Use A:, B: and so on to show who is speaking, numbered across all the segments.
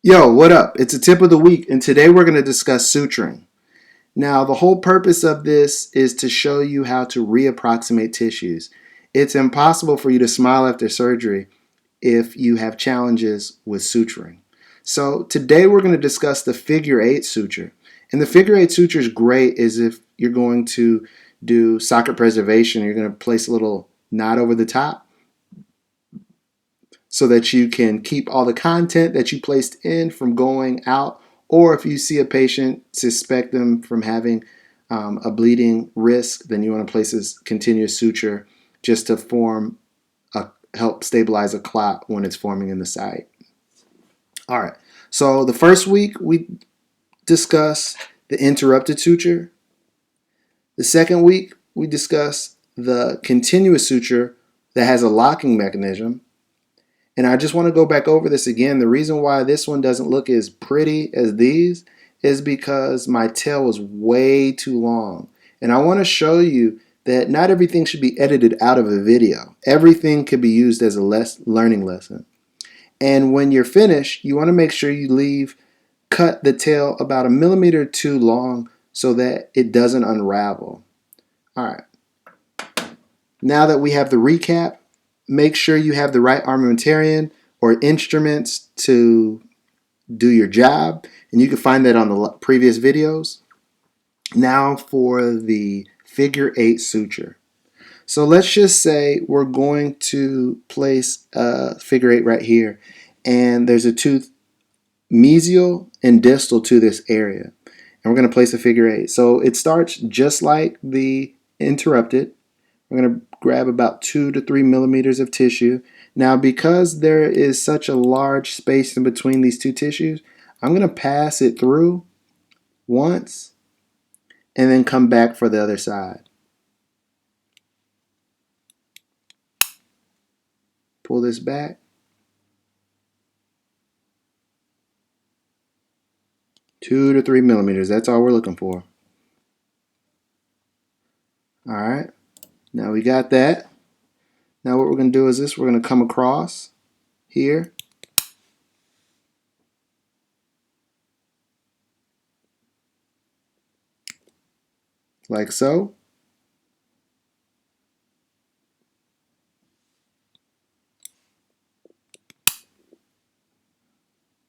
A: Yo, what up? It's a tip of the week, and today we're going to discuss suturing. Now, the whole purpose of this is to show you how to reapproximate tissues. It's impossible for you to smile after surgery if you have challenges with suturing. So, today we're going to discuss the figure 8 suture. And the figure 8 suture is great is if you're going to do socket preservation, you're going to place a little knot over the top so that you can keep all the content that you placed in from going out, or if you see a patient, suspect them from having a bleeding risk, then you want to place this continuous suture just to help stabilize a clot when it's forming in the site. All right, so the first week we discuss the interrupted suture. The second week we discuss the continuous suture that has a locking mechanism. And I just want to go back over this again. The reason why this one doesn't look as pretty as these is because my tail was way too long. And I want to show you that not everything should be edited out of a video. Everything could be used as a learning lesson. And when you're finished, you want to make sure you cut the tail about 1 millimeter too long so that it doesn't unravel. All right. Now that we have the recap, make sure you have the right armamentarium or instruments to do your job, and you can find that on the previous videos. Now for the figure 8 suture. So let's just say we're going to place a figure 8 right here, and there's a tooth mesial and distal to this area, and we're going to place a figure 8. So it starts just like the interrupted. We're going to grab about 2 to 3 millimeters of tissue. Now, because there is such a large space in between these two tissues, I'm going to pass it through once and then come back for the other side. Pull this back. 2 to 3 millimeters. That's all we're looking for. All right. Now we got that. Now what we're going to do is this. We're going to come across here. Like so.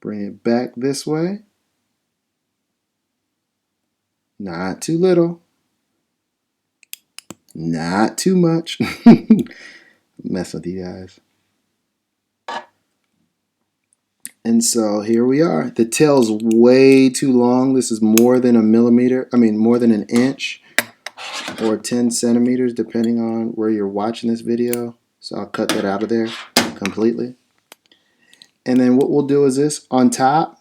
A: Bring it back this way. Not too little. Not too much. Mess with you guys. And so here we are. The tail's way too long. This is more than more than an inch or 10 centimeters, depending on where you're watching this video. So I'll cut that out of there completely. And then what we'll do is this on top.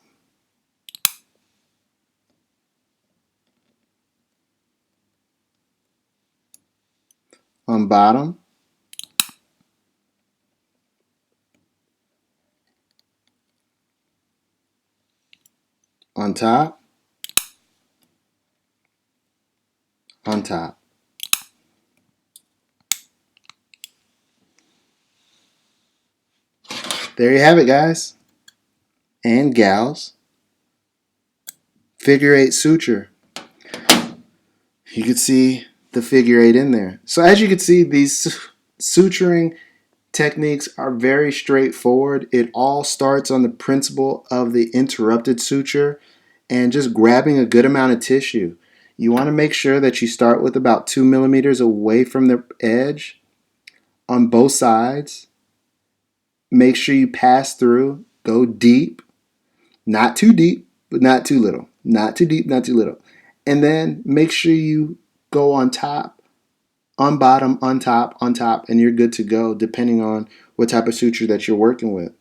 A: On bottom. On top. On top. There you have it, guys and gals. Figure 8 suture. You can see the figure 8 in there. So as you can see, these suturing techniques are very straightforward. It all starts on the principle of the interrupted suture and just grabbing a good amount of tissue. You want to make sure that you start with about 2 millimeters away from the edge on both sides. Make sure you pass through, go deep, not too deep, but not too little. Not too deep, not too little. And then make sure you go on top, on bottom, on top, and you're good to go depending on what type of suture that you're working with.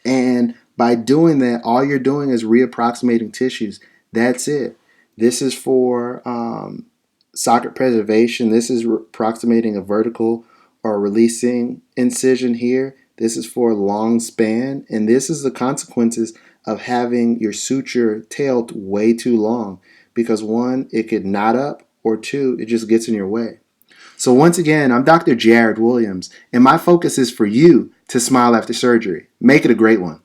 A: And by doing that, all you're doing is reapproximating tissues. That's it. This is for socket preservation. This is approximating a vertical or releasing incision here. This is for long span, and this is the consequences of having your suture tailed way too long, because one, it could knot up, or two, it just gets in your way. So once again, I'm Dr. Jared Williams, and my focus is for you to smile after surgery. Make it a great one.